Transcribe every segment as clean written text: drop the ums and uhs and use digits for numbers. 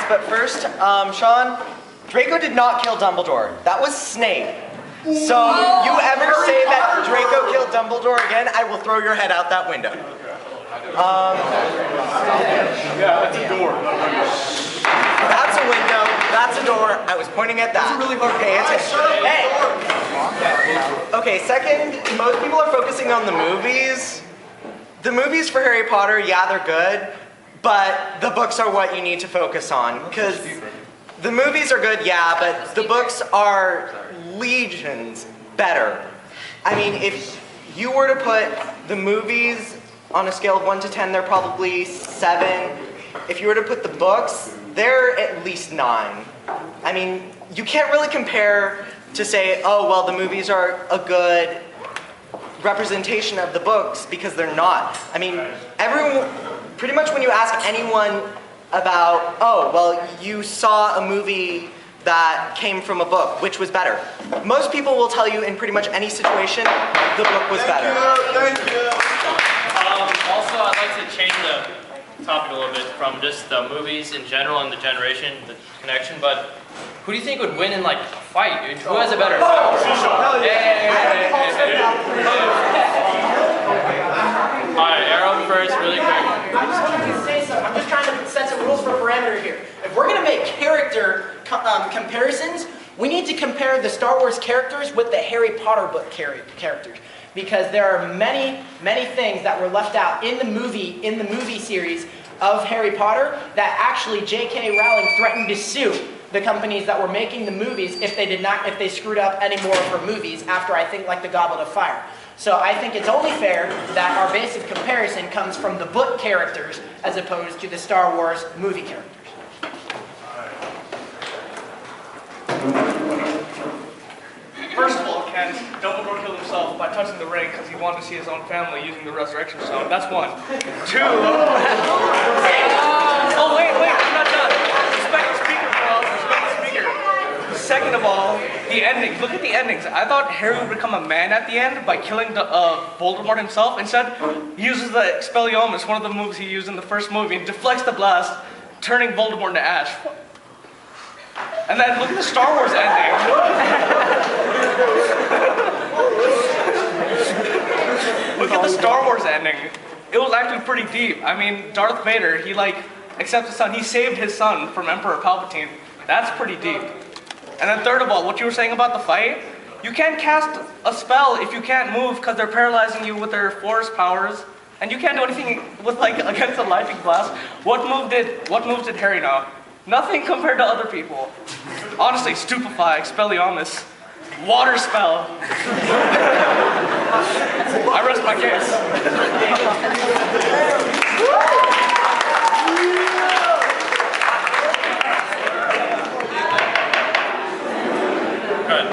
but first, Shaun, Draco did not kill Dumbledore. That was Snape. So you ever say that Draco killed Dumbledore again, I will throw your head out that window. Yeah, that's a door. That's a window. That's a door. I was pointing at that. That's a really hard Pay attention. Hey. Okay, second, most people are focusing on the movies. The movies for Harry Potter, yeah, they're good, but the books are what you need to focus on. Because the movies are good, yeah, but the books are legions better. I mean, if you were to put the movies on a scale of 1 to 10, they're probably 7. If you were to put the books, they're at least 9. I mean, you can't really compare to say, oh, well, the movies are a good representation of the books, because they're not. I mean, everyone, pretty much when you ask anyone about, oh, well, you saw a movie that came from a book, which was better? Most people will tell you in pretty much any situation, the book was better. Thank you. Also, I'd like to change the topic a little bit from just the movies in general and the generation, the connection, but who do you think would win in like a fight, dude? Who has a better fight? Alright, Aram first, really quick. I just wanted to say something. I'm just trying to set some rules for parameter here. If we're going to make character comparisons, we need to compare the Star Wars characters with the Harry Potter book characters. Because there are many, many things that were left out in the movie series of Harry Potter that actually J.K. Rowling threatened to sue the companies that were making the movies if they screwed up any more of her movies after, I think, like The Goblet of Fire. So I think it's only fair that our basic comparison comes from the book characters as opposed to the Star Wars movie characters. First of all, Ken, Dumbledore killed himself by touching the ring because he wanted to see his own family using the resurrection stone. That's one. 2. Oh, wait, I'm not done. Respect the speaker, bro. Respect the speaker. Second of all, the endings. Look at the endings. I thought Harry would become a man at the end by killing Voldemort himself. Instead, he uses the Expelliarmus, one of the moves he used in the first movie, and deflects the blast, turning Voldemort into ash. And then look at the Star Wars ending. Look at the Star Wars ending. It was actually pretty deep. I mean, Darth Vader, he accepts his son. He saved his son from Emperor Palpatine. That's pretty deep. And then third of all, what you were saying about the fight, you can't cast a spell if you can't move because they're paralyzing you with their force powers. And you can't do anything with against a lightning blast. What moves did Harry know? Nothing compared to other people. Honestly, Stupefy, Expelliarmus, Water Spell. I rest my case. Good.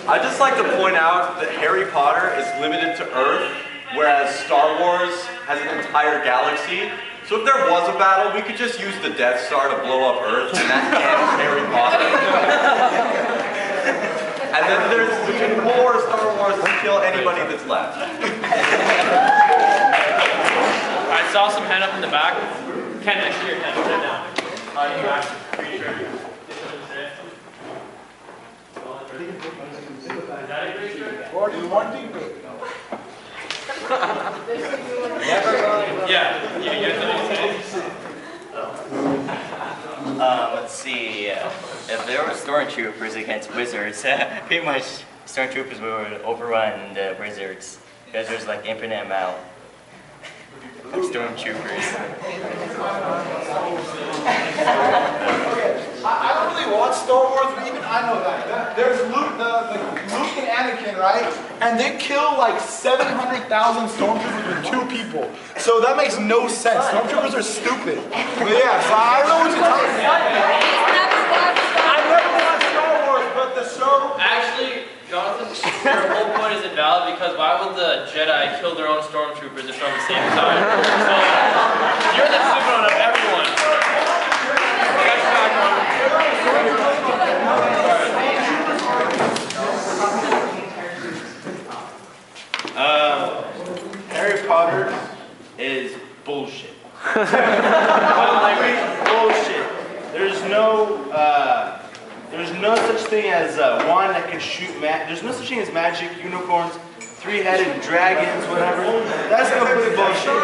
I'd just like to point out that Harry Potter is limited to Earth, whereas Star Wars has an entire galaxy. So if there was a battle, we could just use the Death Star to blow up Earth, and that ends Harry Potter. And then there's more Star Wars to kill anybody that's left. Alright, saw some hand up in the back. Ken, next to your head, sit down. You back. Pretty sure. Yeah, you get Let's see. If there were stormtroopers against wizards, pretty much stormtroopers would overrun the wizards because there's like infinite amount of stormtroopers. I don't really watch Star Wars, but even I know that. There's Luke and Anakin, right? And they kill like 700,000 stormtroopers with 2 people. So that makes no sense. Stormtroopers are stupid. But yeah, so I don't know what you're talking about. I never watched Star Wars, but the show... Actually, Jonathan, your whole point is invalid because why would the Jedi kill their own stormtroopers if they're on the same side? So, you're the superman of everyone. Harry Potter is bullshit. Bullshit. there's no such thing as wand that can shoot there's no such thing as magic, unicorns, three-headed dragons, whatever. That's completely bullshit.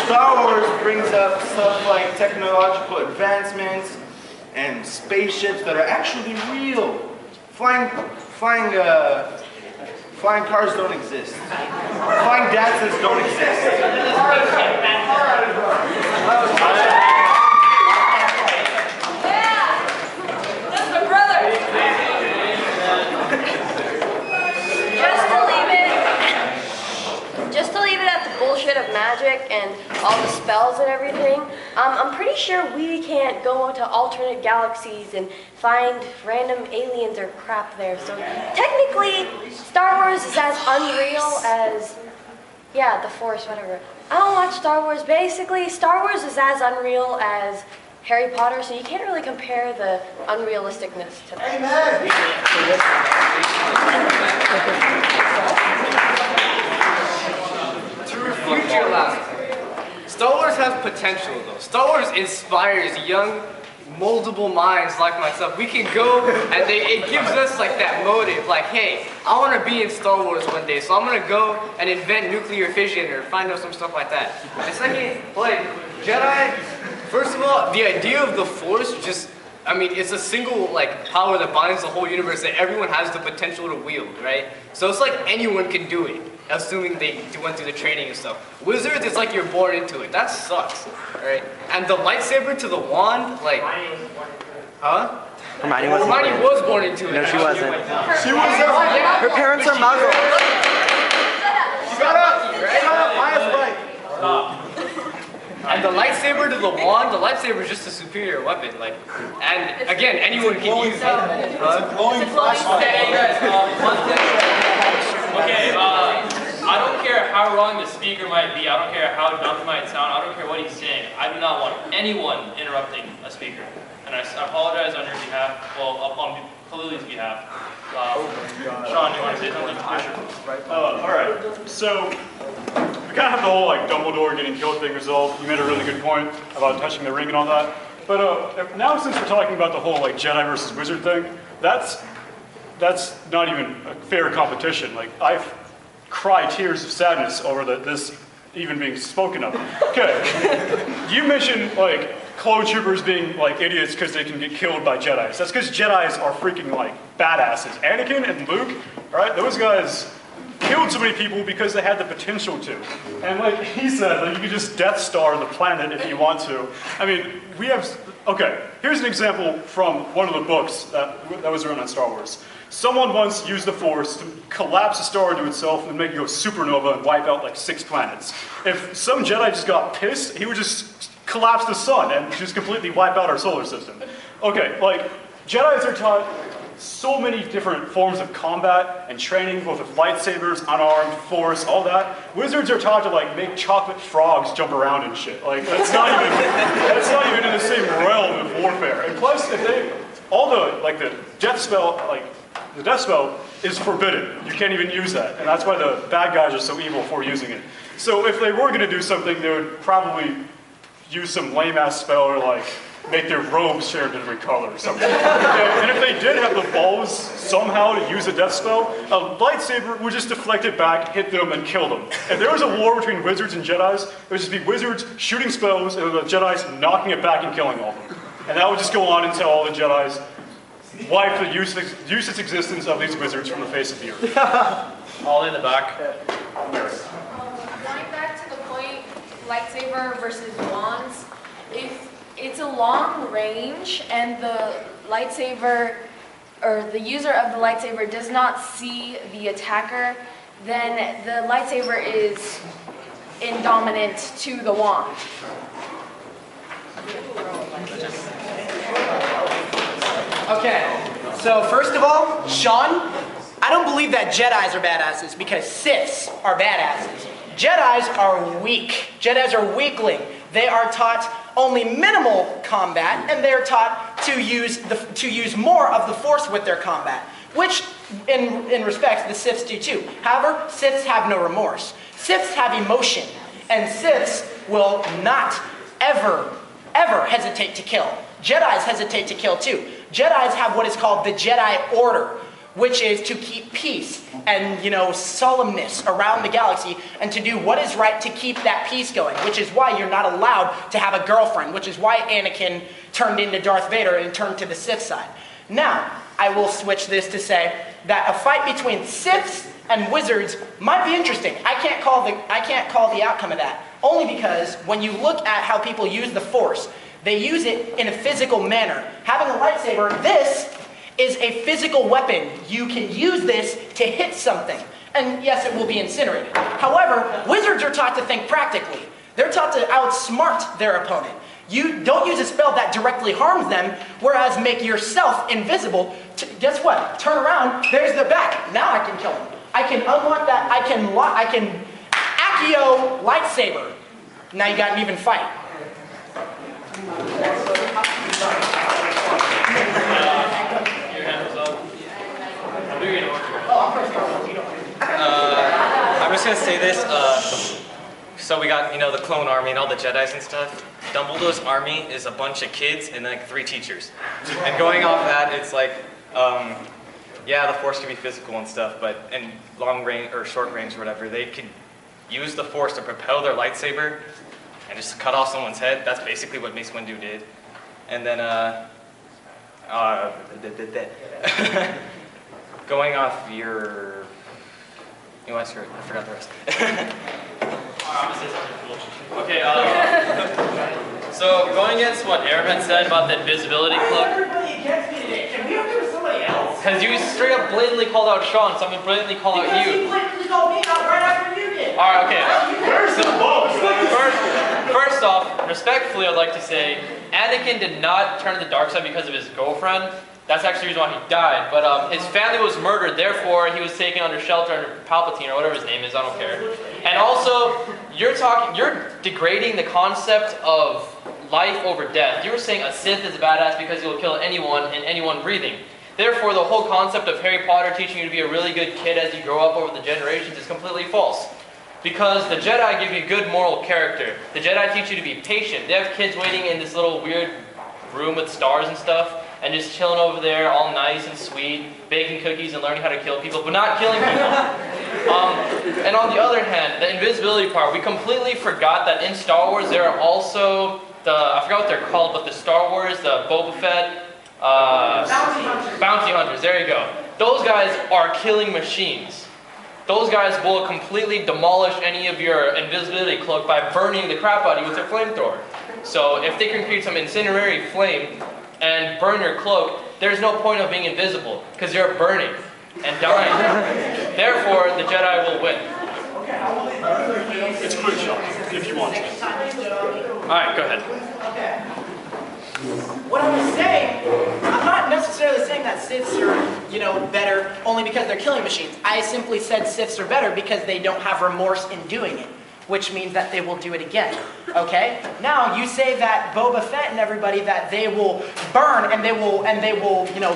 Star Wars brings up stuff like technological advancements and spaceships that are actually real. Flying cars don't exist. Flying dancers don't exist. Just to leave it at the bullshit of magic and all the spells and everything, I'm pretty sure we can't go to alternate galaxies and find random aliens or crap there. So technically, Star Wars is as unreal as, yeah, the Force, whatever. I don't watch Star Wars. Basically, Star Wars is as unreal as Harry Potter, so you can't really compare the unrealisticness to that. Amen. Future last. Star Wars has potential though. Star Wars inspires young, moldable minds like myself. We can go and it gives us like that motive, like, hey, I want to be in Star Wars one day, so I'm going to go and invent nuclear fission or find out some stuff like that. And second, like, Jedi, first of all, the idea of the Force just, I mean, it's a single like power that binds the whole universe that everyone has the potential to wield, right? So it's like anyone can do it, assuming they went through the training and stuff. Wizards, it's like you're born into it. That sucks, right? And the lightsaber to the wand, like, huh? Hermione was born into it. No, she wasn't. She was Her parents are Muggles. Shut up, right? Maya's right. And the lightsaber to the wand, the lightsaber is just a superior weapon, like, and again, anyone can use it. Okay, I don't care how wrong the speaker might be, I don't care how dumb he might sound, I don't care what he's saying. I do not want anyone interrupting a speaker. And I apologize on your behalf, well, upon Khalili's behalf. Shaun, you want to say something? Alright, so we kind of have the whole like Dumbledore getting killed thing resolved. You made a really good point about touching the ring and all that. But now since we're talking about the whole like Jedi versus Wizard thing, that's not even a fair competition. Like I've cried tears of sadness over this even being spoken of. Okay, you mentioned like clone troopers being like idiots because they can get killed by Jedis. That's because Jedis are freaking like badasses. Anakin and Luke, right? Those guys killed so many people because they had the potential to. And like he said, like, you could just Death Star the planet if you want to. I mean, we have, okay, here's an example from one of the books that was written on Star Wars. Someone once used the Force to collapse a star into itself and make it go supernova and wipe out like 6 planets. If some Jedi just got pissed, he would just collapse the sun and just completely wipe out our solar system. Okay, like, Jedis are taught so many different forms of combat and training, both with lightsabers, unarmed, Force, all that. Wizards are taught to like make chocolate frogs jump around and shit. Like that's not even in the same realm of warfare. And plus, if they the death spell, like the death spell is forbidden. You can't even use that, and that's why the bad guys are so evil for using it. So if they were going to do something, they would probably use some lame ass spell or like make their robes share a different color or something. And if they did have the balls somehow to use a death spell, a lightsaber would just deflect it back, hit them, and kill them. If there was a war between wizards and Jedis, it would just be wizards shooting spells and the Jedis knocking it back and killing all of them. And that would just go on until all the Jedis wipe the useless existence of these wizards from the face of the earth. All in the back. Going back to the point, lightsaber versus wands, if it's a long range and the lightsaber, or the user of the lightsaber does not see the attacker, then the lightsaber is indominant to the wand. Okay, so first of all, Shaun, I don't believe that Jedis are badasses because Siths are badasses. Jedis are weak. Jedis are weakling. They are taught only minimal combat, and they are taught to use more of the Force with their combat, which, in respect, the Siths do too. However, Siths have no remorse. Siths have emotion, and Siths will not ever hesitate to kill. Jedis hesitate to kill too. Jedis have what is called the Jedi Order, which is to keep peace and, solemnness around the galaxy and to do what is right to keep that peace going, which is why you're not allowed to have a girlfriend, which is why Anakin turned into Darth Vader and turned to the Sith side. Now, I will switch this to say that a fight between Siths and Wizards might be interesting. I can't call the outcome of that, only because when you look at how people use the Force, they use it in a physical manner. Having a lightsaber, this is a physical weapon. You can use this to hit something. And yes, it will be incinerated. However, wizards are taught to think practically. They're taught to outsmart their opponent. You don't use a spell that directly harms them, whereas make yourself invisible. Guess what? Turn around, there's the back. Now I can kill him. I can unlock that, I can Accio lightsaber. Now you got an even fight. I'm just gonna say this. So we got, the clone army and all the Jedis and stuff. Dumbledore's army is a bunch of kids and like 3 teachers. And going off that, it's like, yeah, the Force can be physical and stuff, but in long range or short range or whatever, they could use the Force to propel their lightsaber and just cut off someone's head. That's basically what Mace Windu did. And then, going off your, I forgot the rest. I'm gonna say something cool. Okay, so going against what Aram had said about the invisibility cloak. Everybody against me today. Can we argue with somebody else? Because you straight up blatantly called out Shaun, so I'm gonna blatantly call out Because you. you blatantly called me out right after you did. Alright, okay. First off, respectfully, I'd like to say Anakin did not turn to the dark side because of his girlfriend. That's actually the reason why he died. But his family was murdered, therefore he was taken under shelter under Palpatine or whatever his name is, I don't care. And also, you're degrading the concept of life over death. You were saying a Sith is a badass because he'll kill anyone and anyone breathing. Therefore, the whole concept of Harry Potter teaching you to be a really good kid as you grow up over the generations is completely false. Because the Jedi give you good moral character. The Jedi teach you to be patient. They have kids waiting in this little weird room with stars and stuff, and just chilling over there, all nice and sweet, baking cookies and learning how to kill people, but not killing people. And on the other hand, the invisibility part, we completely forgot that in Star Wars there are also I forgot what they're called, but the Star Wars, the Boba Fett, Bounty Hunters, there you go. Those guys are killing machines. Those guys will completely demolish any of your invisibility cloak by burning the crap out of you with their flamethrower. So if they can create some incendiary flame and burn your cloak, there's no point of being invisible, because you're burning and dying. Therefore, the Jedi will win. It's a quick shot, if you want to. Alright, go ahead. Okay. What I was saying, I'm not necessarily saying that Siths are, better only because they're killing machines. I simply said Siths are better because they don't have remorse in doing it, which means that they will do it again. Okay? Now you say that Boba Fett and everybody, that they will burn and they will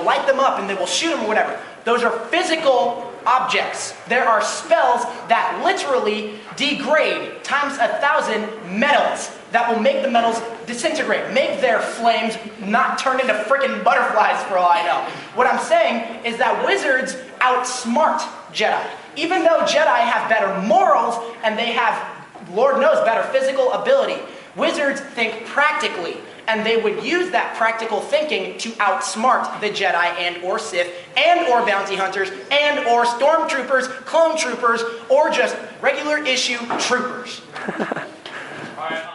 light them up and they will shoot them or whatever. Those are physical objects. There are spells that literally degrade times 1,000 metals that will make the metals disintegrate, make their flames not turn into freaking butterflies for all I know. What I'm saying is that wizards outsmart Jedi. Even though Jedi have better morals and they have, Lord knows, better physical ability, wizards think practically. And they would use that practical thinking to outsmart the Jedi and or Sith and or bounty hunters and or stormtroopers, clone troopers, or just regular issue troopers. Alright.